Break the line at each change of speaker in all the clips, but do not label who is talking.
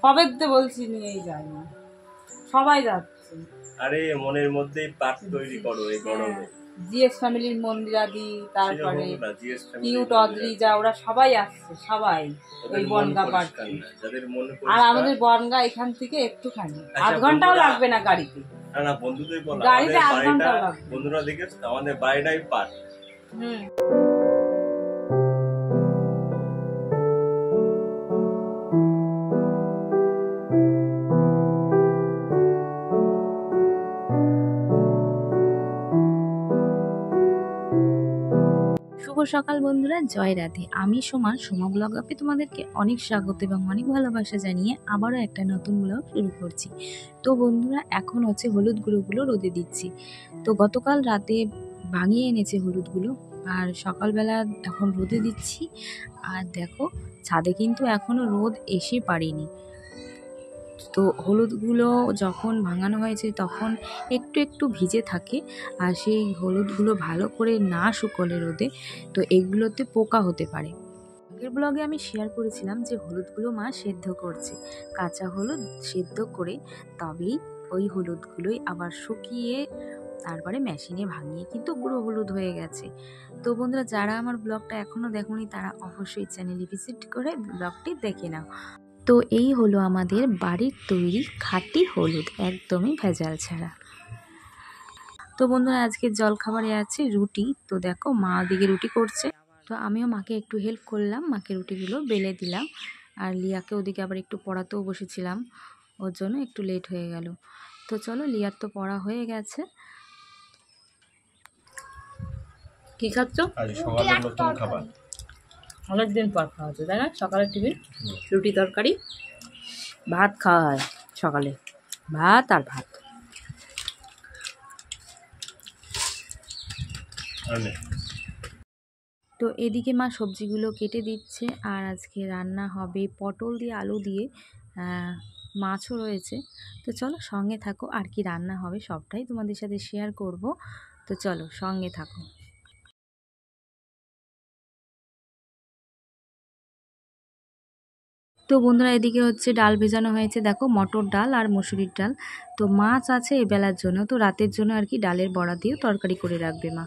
কবে দিতে বলছি নিয়েই যায় না, সবাই যাচ্ছে।
আরে মনের মধ্যেই পার্ক তৈরি করো এই গরমে।
জিএস ফ্যামিলির মন্দিরাদি, তারপরে কিউট অদ্রিজা, ওরা সবাই আসছে, সবাই ওই বনগা পার্ক। আর আমাদের বনগা এখান থেকে একটুখানি 8 ঘন্টাও লাগবে না গাড়িতে।
না বন্ধুদের বল,
গাড়িতে 8 ঘন্টাও লাগবে।
বন্ধুরা দেখে আমাদের বাড়িটাই পার্ক।
শুভ সকাল বন্ধুরা, জয় রাধে। আমি সোমা ব্লগ আপে তোমাদেরকে অনেক স্বাগত এবং অনেক ভালোবাসা জানিয়ে আবারও একটা নতুন ব্লগ শুরু করছি। তো বন্ধুরা, এখন হচ্ছে হলুদ গুঁড়োগুলো রোদে দিচ্ছি। তো গতকাল রাতে ভাঙিয়ে এনেছে হলুদগুলো, আর সকালবেলা এখন রোদে দিচ্ছি। আর দেখো, ছাদে কিন্তু এখনো রোদ এসে পারেনি। তো হলুদগুলো যখন ভাঙানো হয়েছে তখন একটু একটু ভিজে থাকে, আর সেই হলুদগুলো ভালো করে না শুকোলে রোদে, তো এগুলোতে পোকা হতে পারে। আগের ব্লগে আমি শেয়ার করেছিলাম যে হলুদগুলো মা সেদ্ধ করছে, কাঁচা হলুদ সেদ্ধ করে তবেই ওই হলুদগুলোই আবার শুকিয়ে তারপরে মেশিনে ভাঙিয়ে কিন্তু গুঁড়ো হলুদ হয়ে গেছে। তো বন্ধুরা, যারা আমার ব্লগটা এখনও দেখোনি তারা অবশ্যই চ্যানেলে ভিজিট করে ব্লগটি দেখে নাও। তো এই হলো আমাদের বাড়ির তৈরি খাঁটি হলুদ, একদমই ভেজাল ছাড়া। তো বন্ধুরা, আজকে জলখাবারে আছে রুটি। তো দেখো, মা ওদিকে রুটি করছে, তো আমিও মাকে একটু হেল্প করলাম, মাকে রুটিগুলো বেলে দিলাম। আর লিয়াকে ওদিকে আবার একটু পড়াতেও বসেছিলাম, ওর জন্য একটু লেট হয়ে গেল। তো চলো, লিয়ার তো পড়া হয়ে গেছে।
কি খাচ্ছ?
সকালের নতুন খাবার,
অনেকদিন পর খাওয়া হচ্ছে, তাই না? সকালের টিফিন রুটি তরকারি, ভাত খাওয়া হয় সকালে, ভাত আর ভাত।
তো এদিকে মা সবজিগুলো কেটে দিচ্ছে, আর আজকে রান্না হবে পটল দিয়ে আলু দিয়ে, মাছও রয়েছে। তো চলো সঙ্গে থাকো, আর কি রান্না হবে সবটাই তোমাদের সাথে শেয়ার করব। তো চলো সঙ্গে থাকো। তো বন্ধুরা, এদিকে হচ্ছে ডাল ভেজানো হয়েছে, দেখো মটর ডাল আর মসুরির ডাল। তো মাছ আছে এবেলার জন্য, তো রাতের জন্য আর কি ডালের বড়া দিয়ে তরকারি করে রাখবে মা।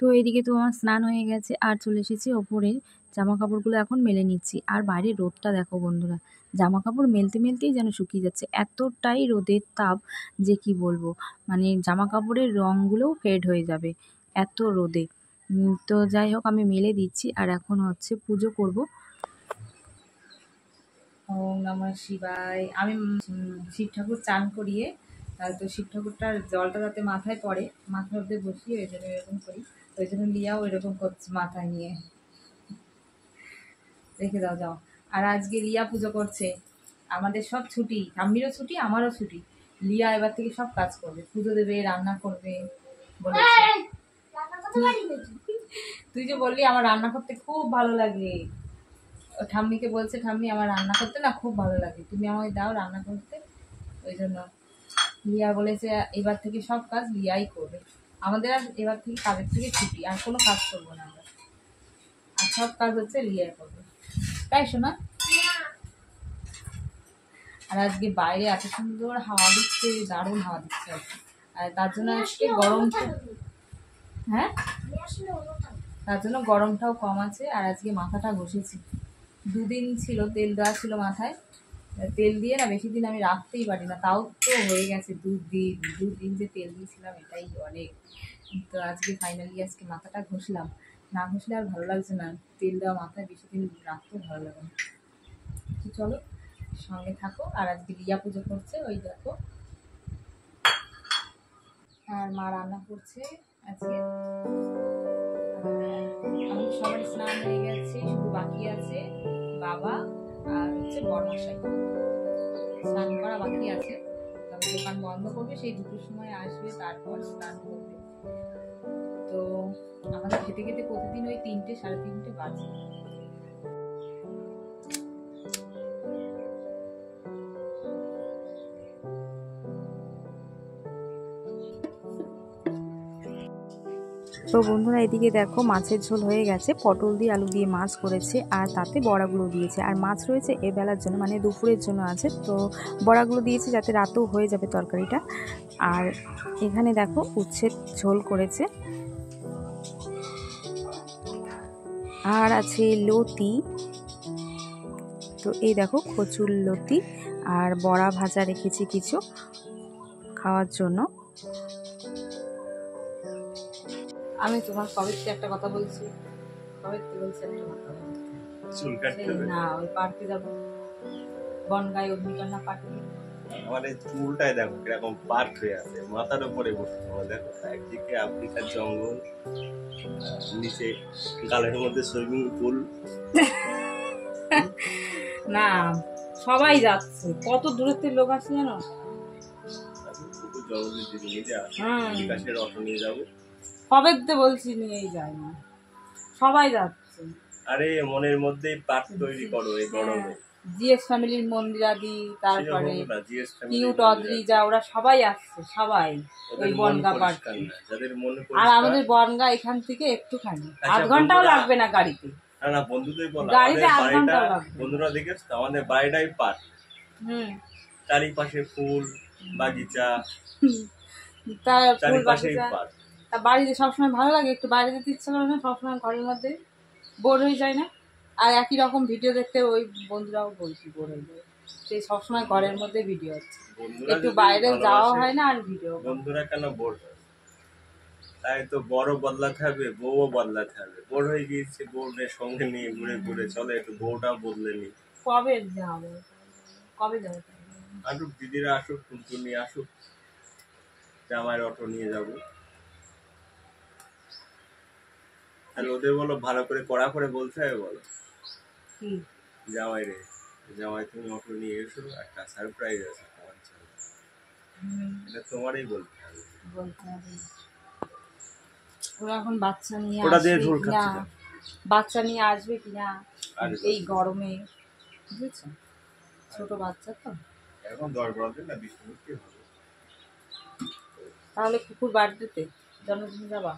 তো এদিকে তো আমার স্নান হয়ে গেছে, আর চলে এসেছি ওপরে জামা কাপড়গুলো এখন মেলে নিচ্ছি। আর বাইরে রোদটা দেখো বন্ধুরা, জামা কাপড় মেলতে মেলতেই যেন শুকিয়ে যাচ্ছে, এতটাই রোদের তাপ যে কি বলবো। মানে জামা কাপড়ের রঙগুলোও ফেড হয়ে যাবে এত রোদে। তো যাই হোক, আমি মেলে দিচ্ছি, আর এখন হচ্ছে পুজো করব।
ওম নমঃ শিবায়। আমি শিব ঠাকুর চান করিয়ে, তো শিব ঠাকুরটার জলটা যাতে মাথায় পড়ে, মাথার মধ্যে বসিয়ে ওই জন্য এরকম করি। ওই জন্য লিয়াও এরকম করছে, মাথায় নিয়ে রেখে দাও, যাও। আর আজকে লিয়া পুজো করছে, আমাদের সব ছুটি, ঠাম্মিরও ছুটি, আমারও ছুটি। লিয়া এবার থেকে সব কাজ করবে, পুজো দেবে, রান্না করবে বলেছে। তুই যে বললি আমার রান্না করতে খুব ভালো লাগে, ঠাম্মিকে বলছে, ঠাম্মি আমার রান্না করতে না খুব ভালো লাগে, তুমি আমাকে দাও রান্না করতে। ওই জন্য লিয়া বলেছে এবার থেকে সব কাজ লিয়াই করবে। আমাদের আর এবার থেকে কাজের থেকে ছুটি, আর কোনো কাজ করবো না আমরা, আর সব কাজ হচ্ছে লিয়া করবে, তাই শোনা? আর আজকে বাইরে এত সুন্দর হাওয়া দিচ্ছে, দারুণ হাওয়া দিচ্ছে আজকে। আর তার জন্য আজকে গরমটা, হ্যাঁ তার জন্য গরমটাও কম আছে। আর আজকে মাথাটা ঘষেছি, 2 দিন ছিল তেল দেওয়া ছিল মাথায়, তেল দিয়ে না বেশি দিন আমি রাখতেই পারি না, তাও তো হয়ে গেছে 2 দিন যে তেল দিয়েছিলাম, এটাই অনেক। তো আজকে ফাইনালি আজকে মাথাটা ঘষলাম, না ঘষলে আর ভালো লাগছে না, তেল দেওয়া মাথায় বেশি দিন রাখতেও ভালো লাগে না। তো চলো সঙ্গে থাকো। আর আজকে রিয়া পুজো করছে, ওই দেখো, আর মা রান্না করছে আজকে। আমাদের সবার স্নান হয়ে গেছে, শুধু বাকি আছে বাবা আর হচ্ছে বড়মশাই, স্নান করা বাকি আছে। তবে দোকান বন্ধ করবে, সেই 2টোর সময় আসবে, তারপর স্নান করবে। তো আমাদের খেতে খেতে প্রতিদিন ওই 3টে সাড়ে 3টে বাজে।
তো বন্ধুরা এদিকে দেখো মাছের ঝোল হয়ে গেছে, পটল দিয়ে আলু দিয়ে মাছ করেছে আর তাতে বড়াগুলো দিয়েছে, আর মাছ রয়েছে এবেলার জন্য মানে দুপুরের জন্য আছে। তো বড়াগুলো দিয়েছে যাতে রাতেও হয়ে যাবে তরকারিটা। আর এখানে দেখো উচ্ছের ঝোল করেছে, আর আছে লতি। তো এই দেখো কচুর লতি আর বড়া ভাজা রেখেছি কিছু খাওয়ার জন্য।
আমি তোমার কবে থেকে একটা কথা বলছি, কবে থেকে বলছি একটা কথা,
চুল কাটতে হবে
না ওই পার্কে যাবো, বনগাঁয় অগ্নিকন্যা পার্কে।
আমার এই চুলটাই দেখো কিরকম পার্ক হয়ে আছে, মাথার উপরে বসে দেখো, একদিকে আফ্রিকার জঙ্গল, নিচে গালের মধ্যে সুইমিং পুল।
না সবাই যাচ্ছে, কত দূরের থেকে লোক আসছে জানো।
জঙ্গলের দিকে নিয়ে যাওয়া, বিকাশের অটো নিয়ে যাবো।
কবে দিতে বলছি নিয়েই যায় না, সবাই যাচ্ছে।
আরে মনের মধ্যেই পার্ক তৈরি করো এই গরমে।
জিএস ফ্যামিলির মন্দিরাদি, তারপরে কিউট অদ্রিজা, ওরা সবাই আসছে, সবাই ওই বনগা পার্ক। আর আমাদের বনগা এখান থেকে একটুখানি 8 ঘন্টাও লাগবে না গাড়িতে।
না বন্ধুদের বলো,
গাড়িতে 8 ঘন্টা লাগবে।
বন্ধুরা দেখেছ আমাদের বাড়িটাই পার্ক, চারিপাশে ফুল বাগিচা, চারিপাশে পার্ক।
তা বাড়িতে সবসময় ভালো লাগে, একটু বাইরে যেতে ইচ্ছা করে না, সবসময় ঘরের মধ্যে বোর হয়ে যায় না। আর একই রকম ভিডিও দেখতে ওই বন্ধুরাও বলছি বোর হয়ে যায়, সেই সবসময় ঘরের মধ্যে ভিডিও হচ্ছে, একটু বাইরে যাওয়া হয় না। আর ভিডিও
বন্ধুরা কেন বোর হয়, তাই তো বড় বদলাতে হবে, বউও বদলাতে হবে। বোর হয়ে গিয়েছে, বউদের সঙ্গে নিয়ে ঘুরে ঘুরে চলে, একটু বউটাও বদলে নি।
কবে যাবো, কবে যাবো?
আসুক দিদিরা, আসুক, টুনটুনি আসুক, জামাইয়ের অটো নিয়ে যাবো। তাহলে ওদের বলো ভালো করে কড়া করে বলতে হবে, বলো জামাই রে, জামাই তুমি অটো নিয়ে এসো, একটা সারপ্রাইজ আছে তোমার জন্য। এটা তোমারই বলতে হবে।
ওরা এখন বাচ্চা নিয়ে আসবে কিনা, বাচ্চা নিয়ে আসবে কিনা এই গরমে, বুঝেছো, ছোট বাচ্চা তো
এখন 10-12 দিন না, 20 মিনিট হবে।
তাহলে কুকুর বার্থডেতে জন্মদিনে যাবা?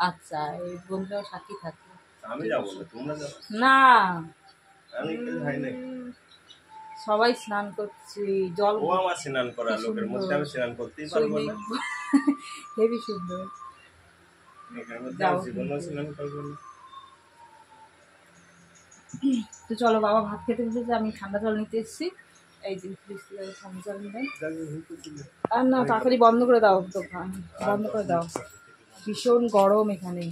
আচ্ছা, এই বন্ধুরাও সাথী থাকবে।
আমি যাবো না, তোমরা যাবো
না,
আমি ভাই নাই,
সবাই স্নান করছে, জল
ও আমার স্নান করা লোকের মধ্যে আমি স্নান করতেই পারবো না।
হেভি সুন্দর,
স্নান করবো না।
তো চলো, বাবা ভাত খেতে বসেছে, আমি ঠান্ডা জল নিতে এসেছি। এই যে ঠান্ডা জল নিলাম। আর না, তাড়াতাড়ি বন্ধ করে দাও দোকান, বন্ধ করে দাও, ভীষণ গরম এখানে,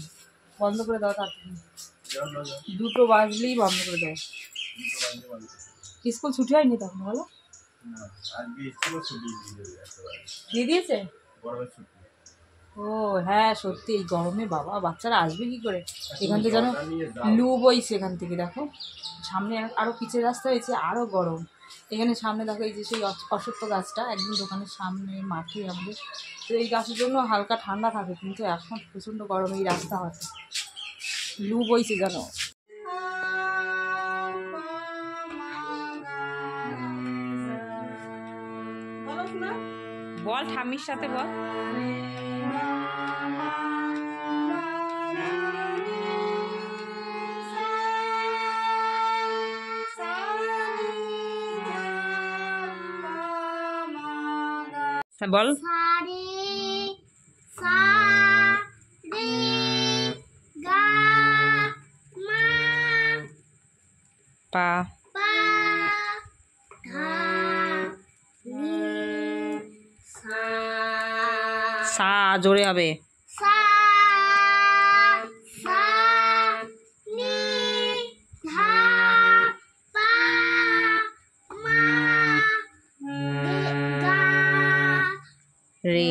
বন্ধ করে দাও তাড়াতাড়ি, 2টো বাজলেই বন্ধ করে দাও। স্কুল ছুটি হয়নি তখন, বলো? দিয়ে দিয়েছে? ও হ্যাঁ, সত্যি এই গরমে বাবা বাচ্চারা আসবে কি করে, এখান থেকে যেন লু বইছে এখান থেকে। দেখো সামনে আরো পিছের রাস্তা হয়েছে, আরো গরম। এখানে সামনে দেখো এই যে সেই অশ্বত্থ গাছটা একদম দোকানের সামনে মাঠে আমাদের, তো এই গাছের জন্য হালকা ঠান্ডা থাকে, কিন্তু এখন প্রচণ্ড গরম এই রাস্তা হচ্ছে, লু বইছে জানো। বল ঠাম্মির সাথে বল। বল পা সা, জোরে হবে। রে